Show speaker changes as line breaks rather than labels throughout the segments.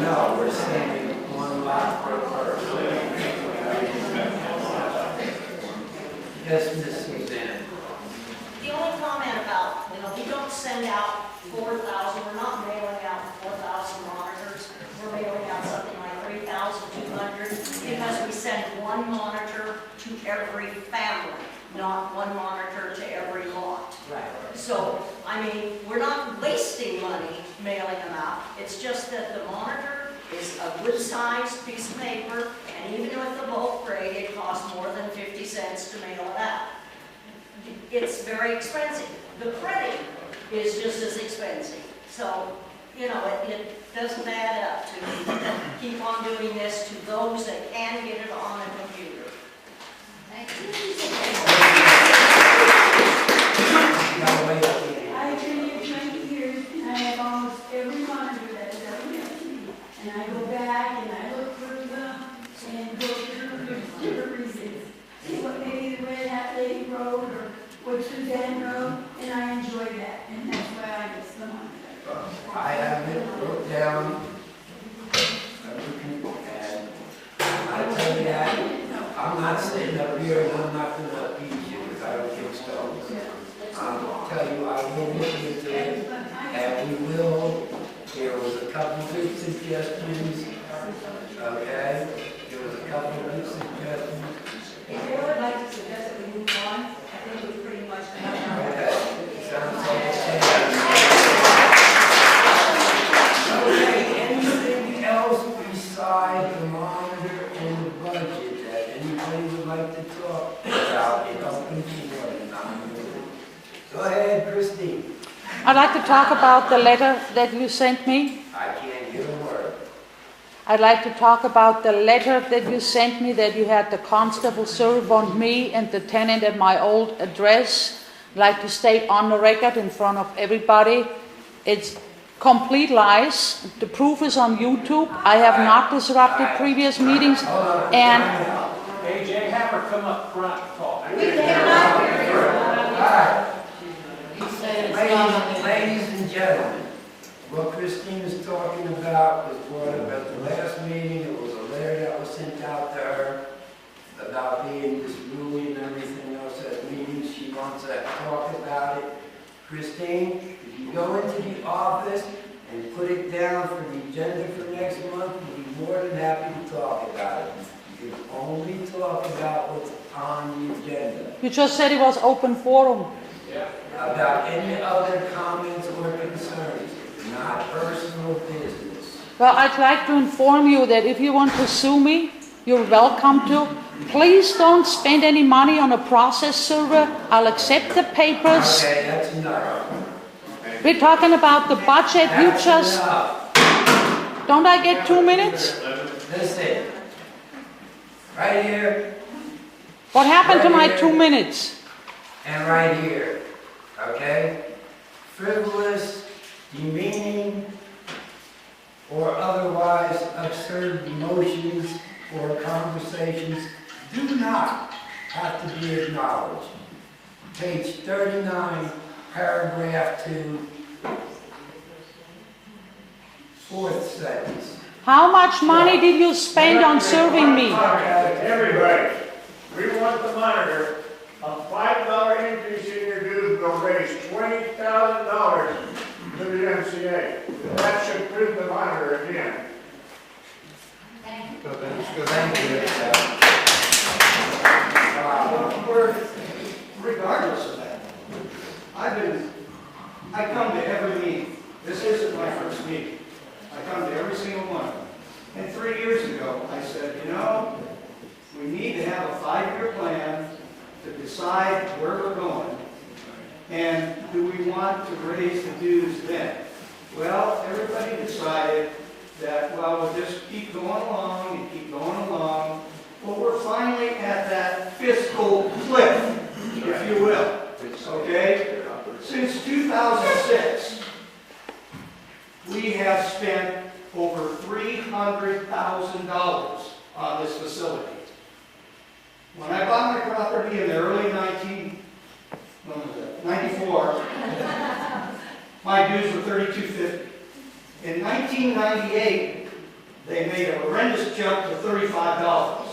No, we're saying one lot per person. Yes, Miss Suzanne.
The only comment about, we don't send out 4,000, we're not mailing out 4,000 monitors. We're mailing out something like 3,200 because we send one monitor to every family, not one monitor to every lot.
Right.
So, we're not wasting money mailing them out. It's just that the monitor is a good-sized piece of paper, and even with the bulk grade, it costs more than 50 cents to mail it out. It's very expensive. The printing is just as expensive. So, it doesn't add up to keep on doing this to those that can get it on a computer. Thank you.
I've been here 20 years, and I have almost every monitor that has ever been to me. And I go back and I look for them and go through the different reasons. See what maybe the way that lady wrote or what Suzanne wrote, and I enjoy that. And that's why I miss the monitor.
I have it wrote down. And I tell you that, I'm not sitting up here and I'm not going to beat you because I don't think so. I'll tell you, I will look into it, and we will. There was a couple good suggestions, okay? There was a couple good suggestions.
If you would like to suggest that we move on, I think we pretty much have our...
Okay, sounds like a plan. Okay, anything else besides the monitor and the budget that anybody would like to talk about in open forum? Go ahead, Christine.
I'd like to talk about the letter that you sent me.
I can't hear a word.
I'd like to talk about the letter that you sent me, that you had the constable serve on me and the tenant at my old address. I'd like to state on the record in front of everybody, it's complete lies. The proof is on YouTube. I have not disrupted previous meetings. And
AJ, have her come up front and talk.
We cannot hear you.
All right. Ladies and gentlemen, what Christine is talking about was brought up at the last meeting. It was a letter that was sent out to her about being disruly and everything else at meetings. She wants to talk about it. Christine, if you go into the office and put it down for the agenda for next month, we'll be more than happy to talk about it. You can only talk about what's on the agenda.
you just said it was open forum.
About any other comments or concerns, not personal business.
Well, I'd like to inform you that if you want to sue me, you're welcome to. Please don't spend any money on a process server. I'll accept the papers.
Okay, that's enough.
We're talking about the budget. You
That's
just...
enough.
Don't I get 2 minutes?
Listen, right here
What happened to my 2 minutes?
and right here, okay? Frivolous, demeaning, or otherwise absurd emotions or conversations do not have to be acknowledged. Page 39, paragraph 2, fourth sentence.
How much money did you spend on serving me?
Everybody, we want the monitor. A $5 increase in your dues will raise $20,000 to the MCA. That should prove the monitor again.
Thank you.
Regardless of that, I come to every meeting. This isn't my first meeting. I come to every single one. And 3 years ago, I said, we need to have a 5-year plan to decide where we're going. And do we want to raise the dues then? Well, everybody decided that, we'll just keep going along and keep going along. Well, we're finally at that fiscal cliff, if you will. Okay? Since 2006, we have spent over $300,000 on this facility. When I bought my property in the early 94, my dues were $32.50. In 1998, they made a horrendous jump to $35.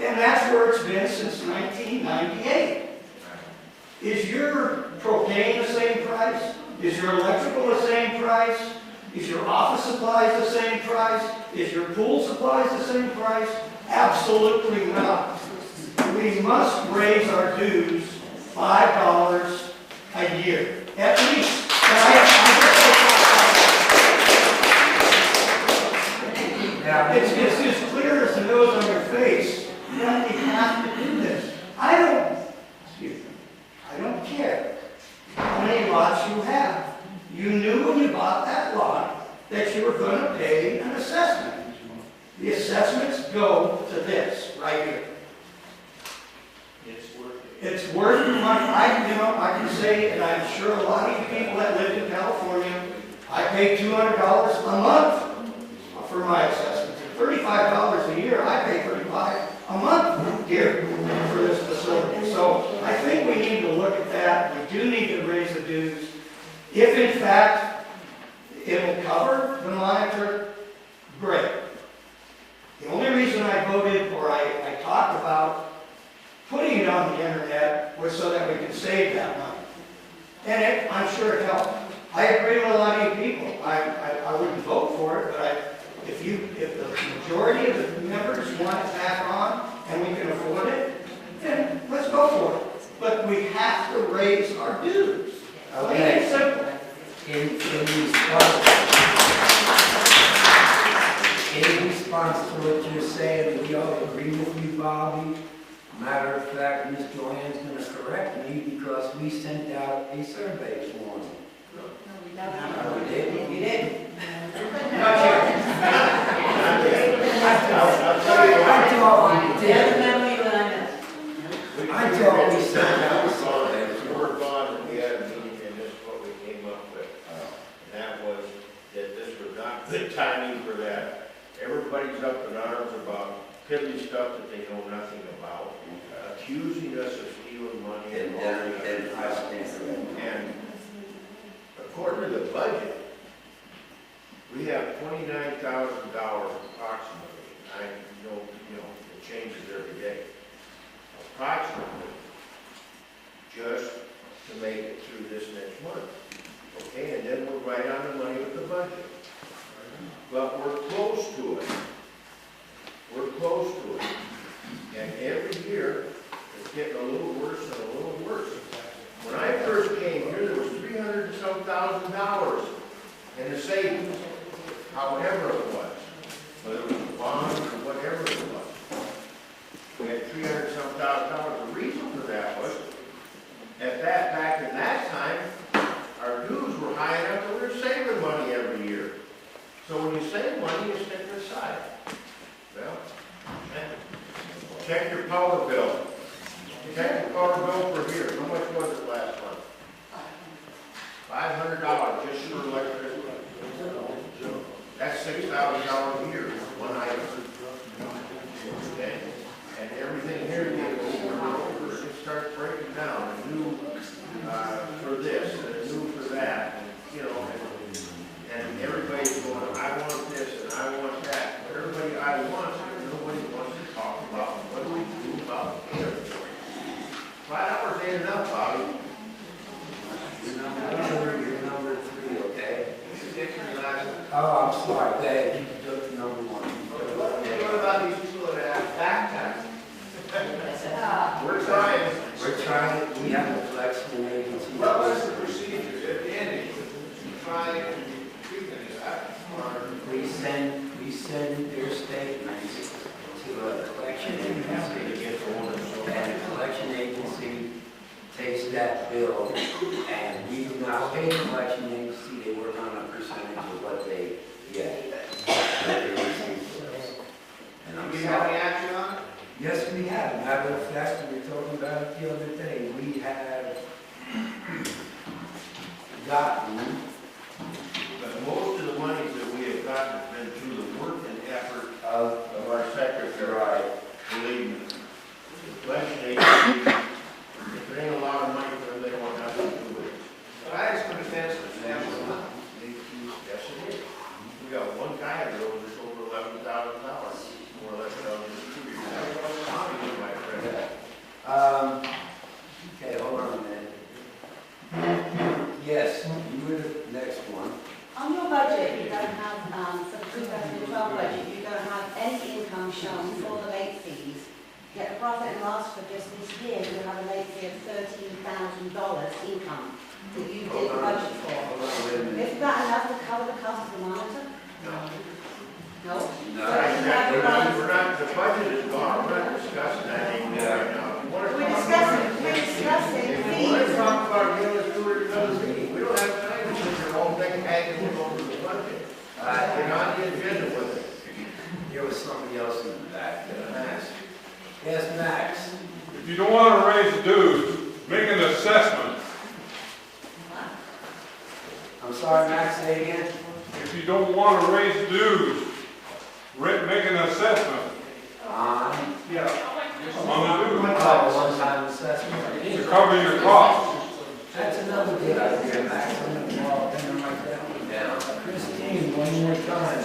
And that's where it's been since 1998. Is your propane the same price? Is your electrical the same price? Is your office supplies the same price? Is your pool supplies the same price? Absolutely not. We must raise our dues $5 a year, at least. It's as clear as the nose on your face that we have to do this. I don't care how many lots you have. You knew when you bought that lot that you were going to pay an assessment. The assessments go to this right here. It's worth the money. I can say, and I'm sure a lot of you people that live in California, I pay $200 a month for my assessment. $35 a year, I pay $35 a month here for this facility. So I think we need to look at that. We do need to raise the dues. If in fact it will cover the monitor, great. The only reason I voted, or I talked about putting it on the internet, was so that we could save that money. And I'm sure it helped. I agree with a lot of you people. I wouldn't vote for it, but if the majority of the members want it back on and we can afford it, then let's go for it. But we have to raise our dues. Plain and simple.
In response to what you're saying, we all agree with you, Bobby. Matter of fact, Ms. Joanne's going to correct me because we sent out a survey form. No, we didn't.
You did.
Not yet.
I thought we did. I
I
thought we sent out a survey.
We're gone, and we had a meeting, and this is what we came up with. And that was that this was not good timing for that. Everybody's up in arms about piddly stuff that they know nothing about, accusing us of stealing money and and according to the budget, we have $29,000 approximately. I know, it changes every day. Approximately, just to make it through this next month. Okay, and then we're right on the money with the budget. But we're close to it. We're close to it. And every year, it's getting a little worse and a little worse. When I first came here, there was $300,000 and some in the savings, however it was. Whether it was a bond or whatever it was. We had $300,000 and some. The reason for that was, back in that time, our dues were high enough that we were saving money every year. So when you save money, you stick it aside. Well, check your power bill. Check your power bill for here. How much was it last month? $500 just for electricity. That's $6,000 a year, one item. Okay? And everything here gets over. It starts breaking down. A new for this and a new for that. And everybody's going, I want this and I want that. But everybody I want, nobody wants to talk about what do we do about it. 5 hours ain't enough, Bobby.
You're number 3, okay? Oh, I'm sorry, Dad, you took number 1.
What about these people that have back taxes? We're trying.
We're trying, we have a collection agency.
What was the procedure at the end? You try and treat that, or
We send their statements to a collection agency. And the collection agency takes that bill, and we do not pay the collection agency, they work on a percentage of what they get. And I'm
do you have
sorry.
any action on it?
Yes, we have. Matter of fact, we were talking about it the other day. We have gotten,
But most of the money that we have gotten has been through the work and effort
of
of our secretary. Believe me. The collection agency, if there ain't a lot of money for them, they want nothing to do with it.
But I just understand it's a
Yes, it is. We got one guy that owes us over $11,000.
budget, you don't have, for the 2012 budget, you don't have any income shown for the late fees. Yet the profit and loss for just this year, you have a late fee of $13,000 income that you did budget for. Isn't that enough to cover the cost of the monitor?
No.
No?
No.
We're not, the budget is gone, we're not discussing that anymore right now.
We're discussing
If you
fees.
want to talk about it, let's do it another meeting. We don't have time to sit here all day hanging over the budget. We're on the agenda with it.
There was somebody else in the back that I asked. Yes, Max?
If you don't want to raise dues, make an assessment.
I'm sorry, Max, say again?
If you don't want to raise dues, make an assessment
Yeah.
on the dues
One-time assessment.
to cover your costs.
That's another good idea, Max. I'm gonna write that one down. Christine, one more time.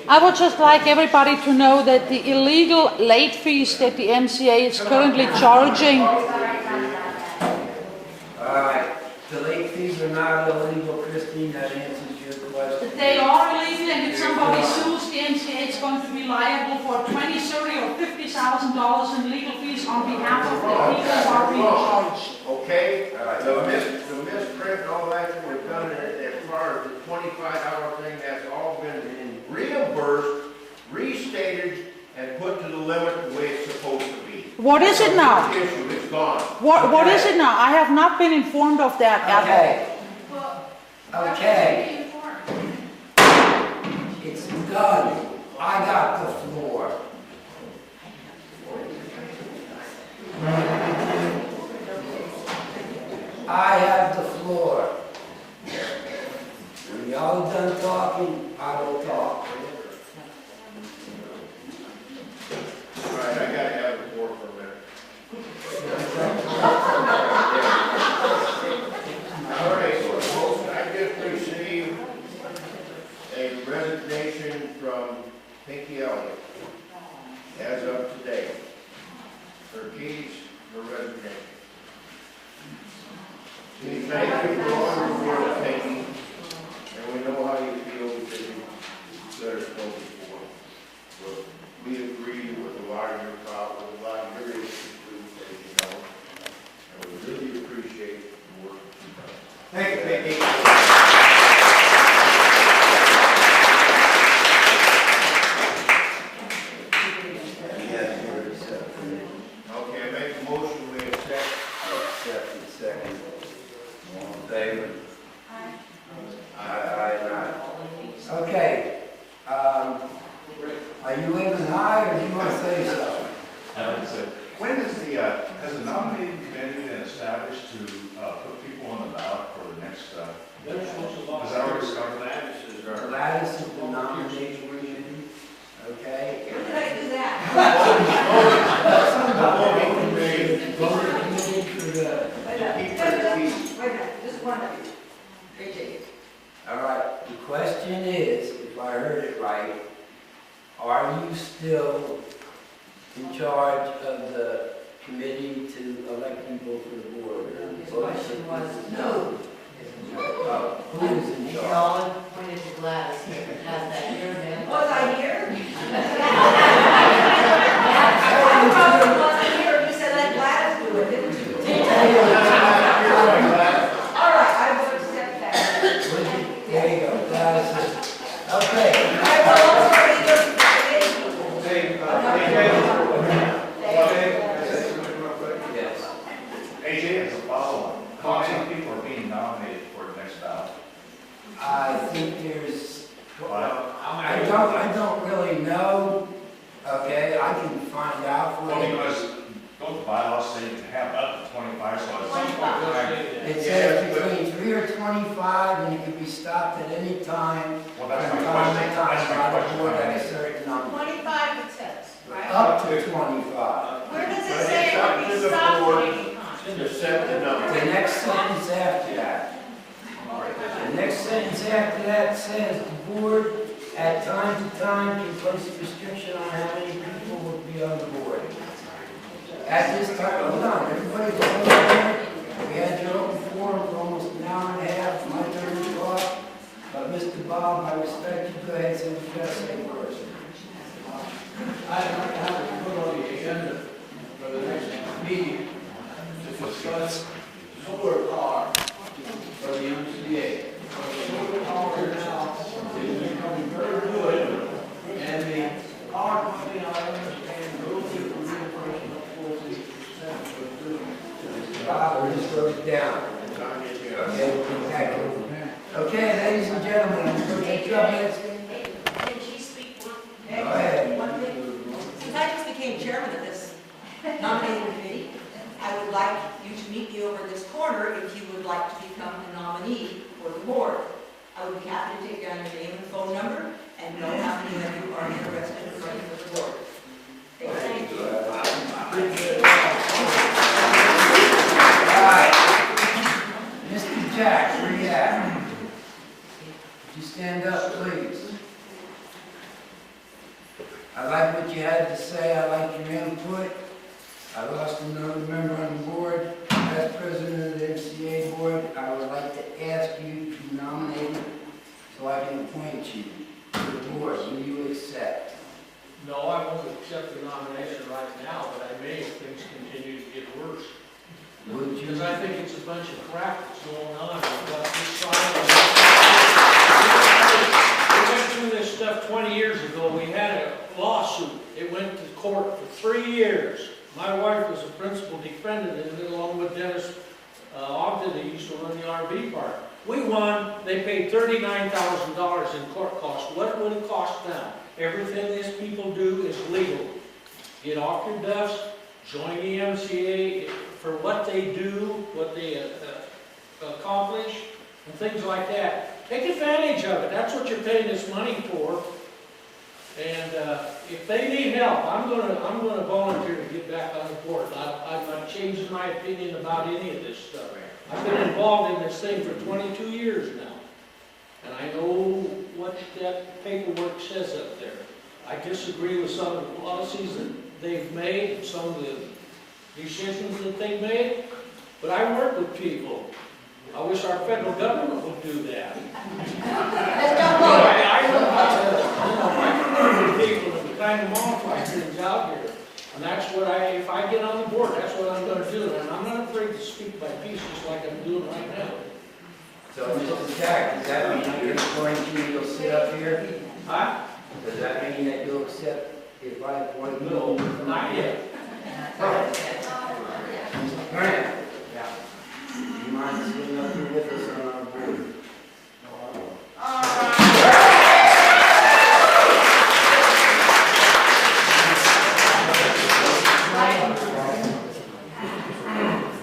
I would just like everybody to know that the illegal late fees that the MCA is currently charging,
All right, the late fees are not illegal, Christine, that answers your question.
they are illegal, and if somebody sues the MCA, it's going to be liable for $20,000, $30,000 or $50,000 in legal fees on behalf of the people who are being charged.
Okay? The misprint and all that that was done as far as the 25-hour thing, that's all been reimbursed, restated, and put to the limit the way it's supposed to be.
What is it now?
Issue, it's gone.
What is it now? I have not been informed of that at all.
Okay. Okay. It's done. I got the floor. I have the floor. When y'all are done talking, I will talk.
All right, I gotta have the floor for a minute. All right, so I just received a resignation from Pinkey Elliot as of today. Her keys, her resignation. We thank you for all your work, Pinky, and we know how you feel because you let us know before. But we agree with a lot of your problems, with a lot of your issues, as you know, and we really appreciate the work that you've done.
Thank you, Pinkey.
Yes, you're accepting.
Okay, I make a motion, we accept.
Accepted, second. All in favor? Aye. Aye. Okay. Are you leaving high, or do you want to say something?
When is has the nominating committee been established to put people on the ballot for the next, has that already started?
Gladys is the nominating committee, okay?
When did I do that?
Voting committee for the,
Wait a minute, just one of you. AJ.
all right, the question is, if I heard it right, are you still in charge of the committee to elect people for the board?
His question was, no.
Who is in
He
charge?
all pointed to Gladys, has that here now.
Was I here? I probably wasn't here, you said let Gladys do it, didn't you? All right, I will accept that.
There you go, Gladys. Okay.
I will also be looking for
Hey,
Yes.
AJ, as a follow-up, how many people are being nominated for the next ballot?
I think there's,
Five?
I don't really know, okay, I can find out for
Well,
you.
because those bylaws say you can have up to 25, so at some point in time.
It says between 3 or 25, and you can be stopped at any time,
Well,
from
that's my
time
question.
to time,
That's my
by the
question.
board at a certain number.
25 it says, right?
Up to 25.
Where does
But
it say
it's
it
up
can
to
be
the
stopped
board.
at any time?
To set the number.
The next sentence after that. The next sentence after that says, the board at time to time can place a restriction on how many people will be on the board. At this time, hold on, everybody's over there. We had your open forum for almost an hour and a half, my turn to talk. But Mr. Bob, I respect you, go ahead, say what you gotta say first.
I'd like to have it put on the agenda for the next meeting to discuss solar power for the MCA. Solar power now is becoming very good, and the power company, I understand, goes to the reimbursement of 40%.
Bob, we're just wrote it down. Okay, we'll be back. Okay, ladies and gentlemen, I'm going to
Can she speak for?
Go ahead.
One thing, since I just became chairman of this nominating committee, I would like you to meet me over this corner if you would like to become a nominee for the board. I would be happy to take down your name and phone number and know how many of you are interested in running for the board. Thank you.
All right. Mr. Jack, where you at? Would you stand up, please? I like what you had to say. I like your input. I lost another member on the board. As president of the MCA board, I would like to ask you to nominate so I can appoint you to the board. Will you accept?
No, I won't accept the nomination right now, but I may if things continue to get worse.
Would you?
Because I think it's a bunch of crap that's going on. We've got this side. We went through this stuff 20 years ago. We had a lawsuit. It went to court for 3 years. My wife was a principal defendant in it along with Dennis Ogden, that used to run the RV park. We won. They paid $39,000 in court costs. What would it cost now? Everything these people do is legal. Get off your duffs, join the MCA for what they do, what they accomplish, and things like that. Take advantage of it. That's what you're paying this money for. And if they need help, I'm gonna volunteer to get back on the board. I'm not changing my opinion about any of this stuff. I've been involved in this thing for 22 years now, and I know what that paperwork says up there. I disagree with some of the policies that they've made, and some of the decisions that they've made, but I work with people. I wish our federal government would do that. I work with people and kind of modify things out here. And that's what if I get on the board, that's what I'm going to do. And I'm not afraid to speak by pieces like I'm doing right now.
So, Mr. Jack, does that mean you're going to, you'll sit up here?
Huh?
Does that mean that you'll accept if I appoint you?
No, not yet.
Mr. Grant? Yeah. Do you mind sitting up here with us on our board?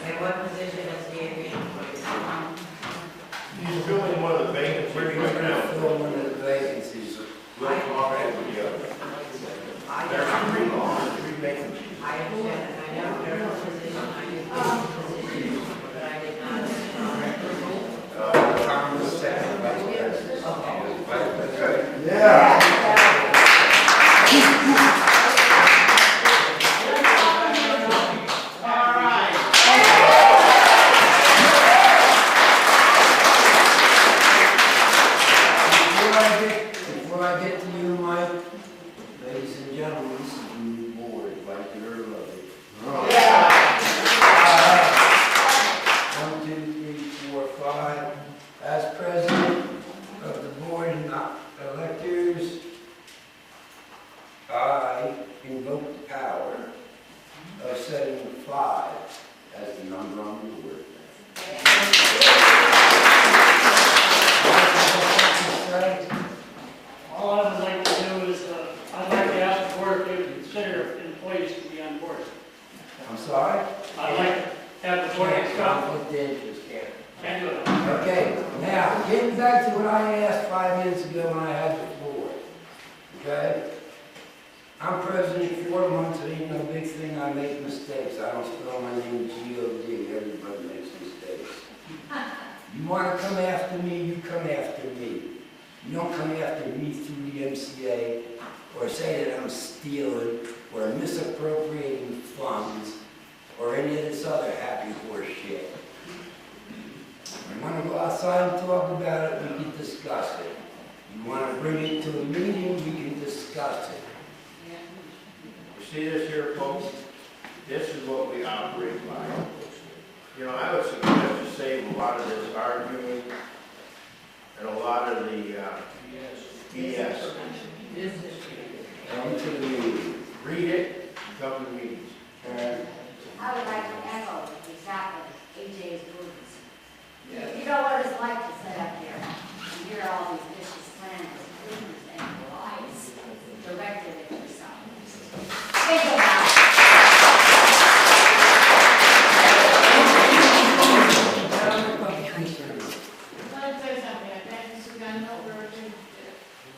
And what position is he in?
He's filling one of the vacancies right now.
Fill one of the vacancies.
We'll talk after the other. There's three vacancies.
I understand, and I know there is a position, I did position, but I did not.
Tom was second vice president.
Okay.
Yeah. Before I get to you, Mike, ladies and gentlemen, this is the new board, like you're lovely. 1, 2, 3, 4, 5. As president of the board and electors, I invoke the power of setting 5 as the number on the board.
All I would like to do is, I'd like to ask the board to consider employees to be on board.
I'm sorry?
I'd like to have the board discuss.
Conflict of interest, Karen.
Can't do it.
Okay, now, getting back to what I asked 5 minutes ago when I had the floor. Okay? I'm president 4 months, it ain't no big thing, I make mistakes. I don't spell my name G-O-D, everybody makes mistakes. You want to come after me, you come after me. You don't come after me through the MCA or say that I'm stealing or misappropriating funds or any of this other happy horse shit. You want to go outside and talk about it, we can discuss it. You want to bring it to a meeting, we can discuss it.
You see this here, folks? This is what we operate by. You know, I would suggest to save a lot of this arguing and a lot of the BS.
Come to the meeting.
Read it, come to meetings.
I would like to echo exactly AJ's words. You know what it's like to sit up here and hear all these vicious slanders, rumors, and lies directed at yourself. Think about it.
Let me say something, I think this is gonna help everything.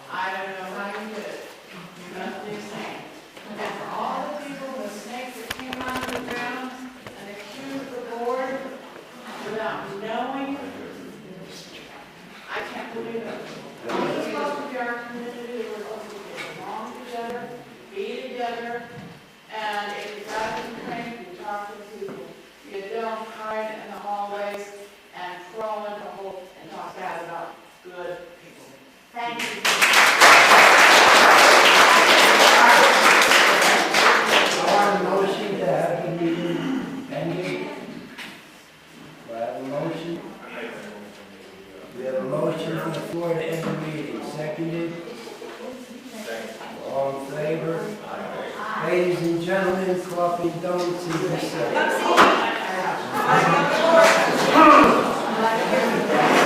I don't know how you did it. You must be insane. And for all the people, the snakes that came out of the ground and accused the board without knowing, I can't believe it. We're supposed to be our community, we're supposed to get along together, be together, and if you got a complaint, you talk to people. You don't hide in the hallways and crawl into holes and talk bad about good people.
Thank you.
I want a motion to have the meeting ended. Do I have a motion? We have a motion on the floor to end the meeting. Seconded? All in favor? Ladies and gentlemen, coffee, donuts, and this.
Come see me.